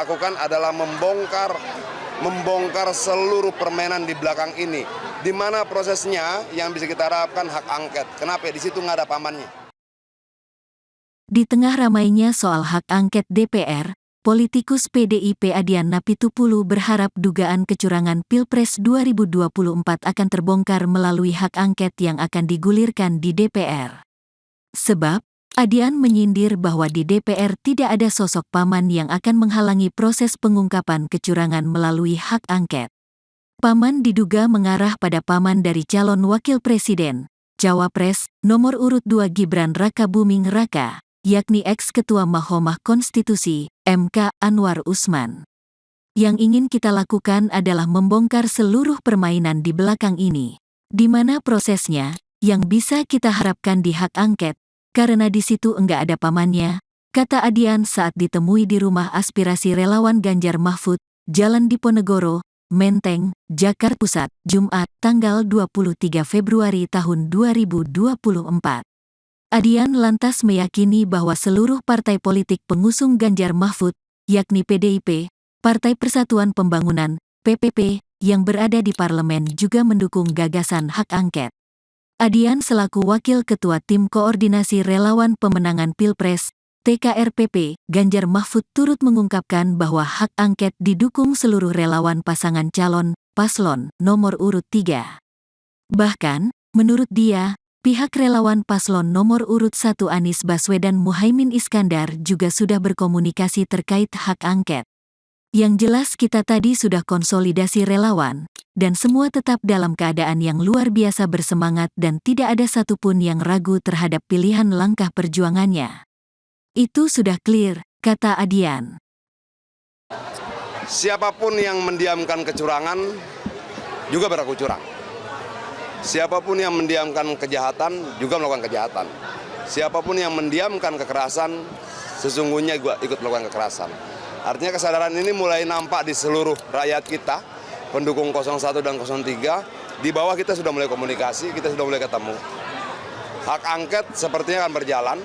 lakukan adalah membongkar seluruh permainan di belakang ini. Di mana prosesnya yang bisa kita harapkan hak angket. Kenapa? Di situ nggak ada pamannya. Di tengah ramainya soal hak angket DPR, politikus PDIP Adian Napitupulu berharap dugaan kecurangan Pilpres 2024 akan terbongkar melalui hak angket yang akan digulirkan di DPR. Sebab, Adian menyindir bahwa di DPR tidak ada sosok paman yang akan menghalangi proses pengungkapan kecurangan melalui hak angket. Paman diduga mengarah pada paman dari calon wakil presiden, Cawapres, nomor urut 2 Gibran Raka Buming Raka, yakni ex-ketua Mahkamah Konstitusi, MK Anwar Usman. Yang ingin kita lakukan adalah membongkar seluruh permainan di belakang ini, di mana prosesnya, yang bisa kita harapkan di hak angket, karena di situ enggak ada pamannya, kata Adian saat ditemui di rumah aspirasi relawan Ganjar Mahfud, Jalan Diponegoro, Menteng, Jakarta Pusat, Jumat, tanggal 23 Februari tahun 2024. Adian lantas meyakini bahwa seluruh partai politik pengusung Ganjar Mahfud, yakni PDIP, Partai Persatuan Pembangunan, PPP, yang berada di parlemen juga mendukung gagasan hak angket. Adian selaku Wakil Ketua Tim Koordinasi Relawan Pemenangan Pilpres, TKRPP, Ganjar Mahfud turut mengungkapkan bahwa hak angket didukung seluruh relawan pasangan calon, paslon, nomor urut 3. Bahkan, menurut dia, pihak relawan paslon nomor urut 1 Anies Baswedan Muhaimin Iskandar juga sudah berkomunikasi terkait hak angket. Yang jelas kita tadi sudah konsolidasi relawan, dan semua tetap dalam keadaan yang luar biasa bersemangat dan tidak ada satupun yang ragu terhadap pilihan langkah perjuangannya. Itu sudah clear, kata Adian. Siapapun yang mendiamkan kecurangan juga berlaku curang. Siapapun yang mendiamkan kejahatan juga melakukan kejahatan. Siapapun yang mendiamkan kekerasan sesungguhnya juga ikut melakukan kekerasan. Artinya kesadaran ini mulai nampak di seluruh rakyat kita, pendukung 01 dan 03. Di bawah kita sudah mulai komunikasi, kita sudah mulai ketemu. Hak angket sepertinya akan berjalan,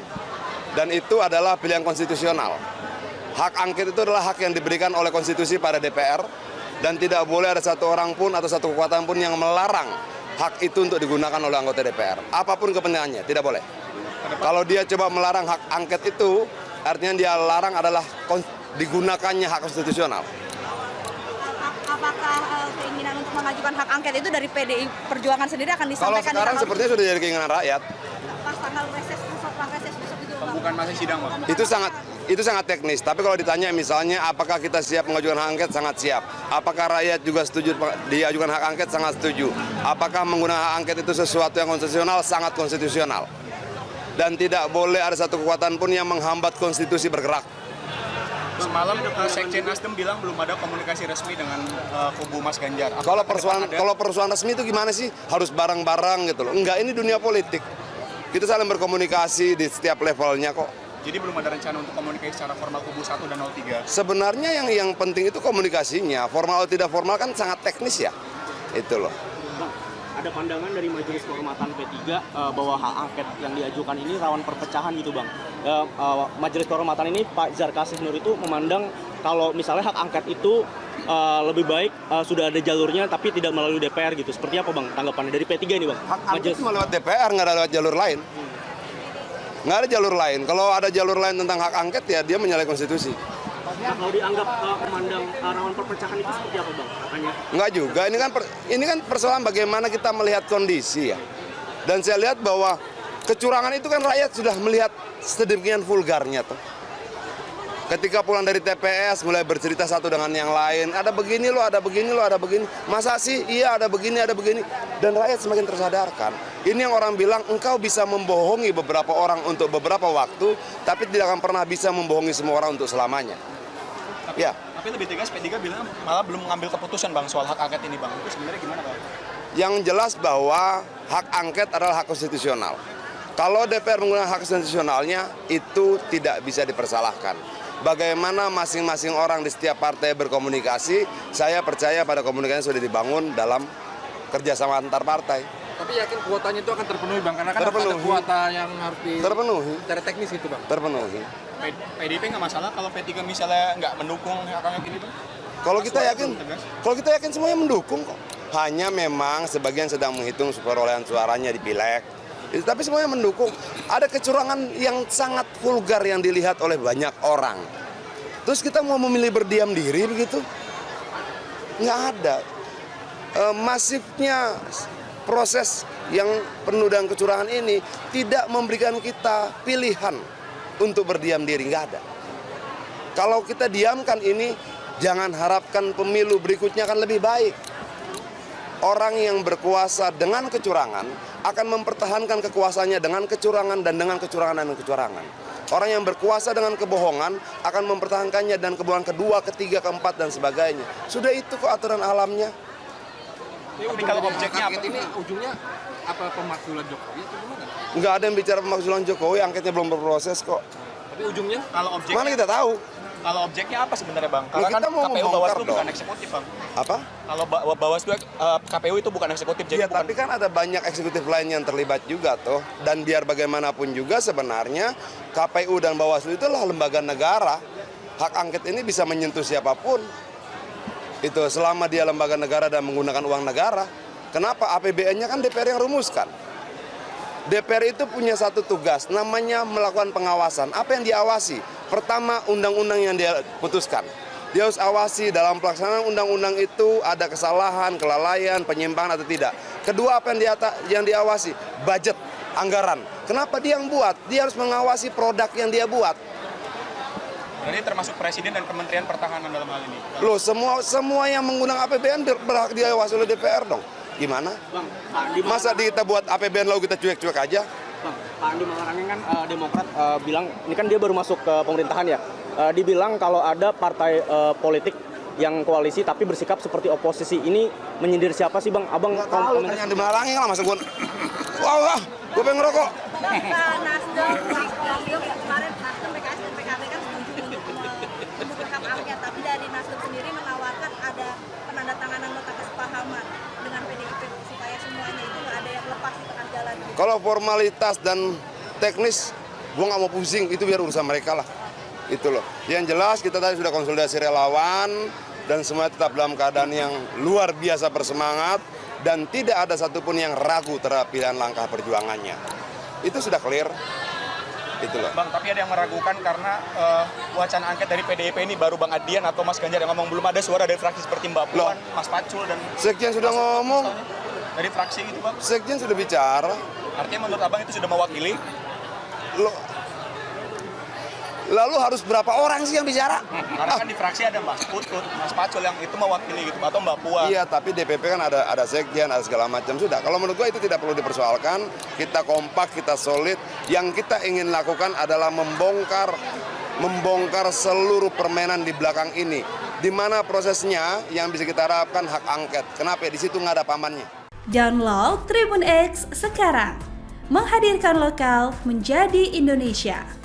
dan itu adalah pilihan konstitusional. Hak angket itu adalah hak yang diberikan oleh konstitusi pada DPR, dan tidak boleh ada satu orang pun atau satu kekuatan pun yang melarang hak itu untuk digunakan oleh anggota DPR. Apapun kepentingannya, tidak boleh. Kalau dia coba melarang hak angket itu, artinya dia larang adalah digunakannya hak konstitusional. Apakah keinginan untuk mengajukan hak angket itu dari PDI Perjuangan sendiri akan disampaikan? Kalau sekarang sepertinya sudah jadi keinginan rakyat. Pas tanggal reses besok itu, Bang. Bukan masih sidang, Bang. Itu sangat teknis. Tapi kalau ditanya misalnya apakah kita siap mengajukan hak angket, sangat siap. Apakah rakyat juga setuju diajukan hak angket, sangat setuju. Apakah menggunakan hak angket itu sesuatu yang konstitusional, sangat konstitusional. Dan tidak boleh ada satu kekuatan pun yang menghambat konstitusi bergerak. Semalam Sekjen Nasdem bilang belum ada komunikasi resmi dengan kubu Mas Ganjar. Kalau persoalan resmi itu gimana sih? Harus bareng-bareng gitu loh. Enggak, ini dunia politik. Kita saling berkomunikasi di setiap levelnya kok. Jadi belum ada rencana untuk komunikasi secara formal kubu 1 dan 03? Sebenarnya yang penting itu komunikasinya. Formal atau tidak formal kan sangat teknis ya. Itu loh. Bang, ada pandangan dari Majelis Kehormatan P3 bahwa hak angket yang diajukan ini rawan perpecahan gitu, Bang. Majelis Kehormatan ini Pak Zarkasih Nur itu memandang kalau misalnya hak angket itu lebih baik sudah ada jalurnya tapi tidak melalui DPR gitu. Seperti apa, Bang, tanggapannya dari P3 ini, Bang? Hak angket cuma lewat DPR, nggak ada lewat jalur lain. Nggak ada jalur lain. Kalau ada jalur lain tentang hak angket ya dia menyalahi konstitusi. Nah, kalau dianggap memandang rawan perpecahan itu seperti apa, Bang? Katanya. Enggak juga, ini kan persoalan bagaimana kita melihat kondisi ya. Dan saya lihat bahwa kecurangan itu kan rakyat sudah melihat sedemikian vulgarnya tuh. Ketika pulang dari TPS mulai bercerita satu dengan yang lain, ada begini loh, ada begini loh, ada begini. Masa sih? Iya, ada begini, ada begini. Dan rakyat semakin tersadarkan. Ini yang orang bilang engkau bisa membohongi beberapa orang untuk beberapa waktu, tapi tidak akan pernah bisa membohongi semua orang untuk selamanya. Tapi lebih tegas P3 bilang malah belum mengambil keputusan, Bang, soal hak angket ini, Bang. Itu sebenarnya gimana, Bang? Yang jelas bahwa hak angket adalah hak konstitusional. Kalau DPR menggunakan hak konstitusionalnya, itu tidak bisa dipersalahkan. Bagaimana masing-masing orang di setiap partai berkomunikasi, saya percaya pada komunikasi sudah dibangun dalam kerjasama antar partai. Tapi yakin kuotanya itu akan terpenuhi, Bang? Karena kan terpenuhi. ada kuota yang harus terpenuhi secara teknis gitu, Bang. Terpenuhi. PDIP nggak masalah kalau P3 misalnya nggak mendukung hak angket ini, Bang? Kalau kita yakin semuanya mendukung kok. Hanya memang sebagian sedang menghitung perolehan suaranya di pileg. Tapi semuanya mendukung. Ada kecurangan yang sangat vulgar yang dilihat oleh banyak orang. Terus kita mau memilih berdiam diri begitu? Nggak ada. Masifnya proses yang penuh dengan kecurangan ini tidak memberikan kita pilihan untuk berdiam diri, nggak ada. Kalau kita diamkan ini, jangan harapkan pemilu berikutnya akan lebih baik. Orang yang berkuasa dengan kecurangan akan mempertahankan kekuasaannya dengan kecurangan dan dengan kecurangan dan kecurangan. Orang yang berkuasa dengan kebohongan akan mempertahankannya dan kebohongan kedua, ketiga, keempat, dan sebagainya. Sudah itu kok aturan alamnya. Tapi kalau objeknya apa? Ini ujungnya apa, pemakzulan Jokowi atau gimana? Nggak ada yang bicara pemakzulan Jokowi, angketnya belum berproses kok. Tapi ujungnya Kalau objeknya, Mana kita tahu? kalau objeknya apa sebenarnya, Bang? Karena kita kan mau KPU membongkar Bawaslu bukan dong. eksekutif, Bang. Apa? Kalau Bawaslu KPU itu bukan eksekutif, jadi Iya, bukan. tapi kan ada banyak eksekutif lain yang terlibat juga toh. Dan biar bagaimanapun juga sebenarnya KPU dan Bawaslu itulah lembaga negara. Hak angket ini bisa menyentuh siapapun. Itu selama dia lembaga negara dan menggunakan uang negara. Kenapa? APBN-nya kan DPR yang rumuskan. DPR itu punya satu tugas, namanya melakukan pengawasan. Apa yang diawasi? Pertama, undang-undang yang dia putuskan. Dia harus awasi dalam pelaksanaan undang-undang itu ada kesalahan, kelalaian, penyimpangan atau tidak. Kedua, apa yang diawasi? Budget, anggaran. Kenapa dia yang buat? Dia harus mengawasi produk yang dia buat. Jadi termasuk Presiden dan Kementerian Pertahanan dalam hal ini. Loh, semua yang menggunakan APBN berhak diawasi oleh DPR dong. Gimana? Bang, Pak Andi Masa kita buat APBN lalu kita cuek-cuek aja? Bang, Pak Andi Malarangeng kan Demokrat bilang, ini kan dia baru masuk ke pemerintahan ya, dibilang kalau ada partai politik yang koalisi tapi bersikap seperti oposisi, ini menyindir siapa sih, Bang? Abang Nggak tahu, tanya di Malarangeng lah masa gue. Wah, gue pengen ngerokok. Nasdem, kemarin Nasdem, PKS dan PKB kan setuju untuk mendukung hak angket, tapi dari Nasdem sendiri menawarkan ada penandatanganan nota kesepahaman dengan PDIP supaya semuanya itu nggak ada yang lepas di tengah jalan. Kalau formalitas dan teknis, gue nggak mau pusing, itu biar urusan mereka lah. Itu loh. Yang jelas kita tadi sudah konsolidasi relawan dan semua tetap dalam keadaan yang luar biasa bersemangat dan tidak ada satupun yang ragu terhadap pilihan langkah perjuangannya. Itu sudah clear. Itu loh. Bang, tapi ada yang meragukan karena wacana angket dari PDIP ini baru Bang Adian atau Mas Ganjar yang ngomong, belum ada suara dari fraksi seperti Mbak Puan, Mas Pacul dan Sekjen sudah ngomong, dari fraksi gitu, Bang. Sekjen sudah bicara. Artinya menurut Abang itu sudah mewakili? Lalu harus berapa orang sih yang bicara? Karena kan di fraksi ada Mas Putut, Mas Pacul yang itu mewakili gitu, atau Mbak Puan. Iya, tapi DPP kan ada sekjen, ada segala macam. Sudah, kalau menurut gua itu tidak perlu dipersoalkan. Kita kompak, kita solid. Yang kita ingin lakukan adalah membongkar seluruh permainan di belakang ini. Di mana prosesnya yang bisa kita harapkan hak angket. Kenapa? Di situ nggak ada pamannya. Download Tribun X sekarang. Menghadirkan lokal menjadi Indonesia.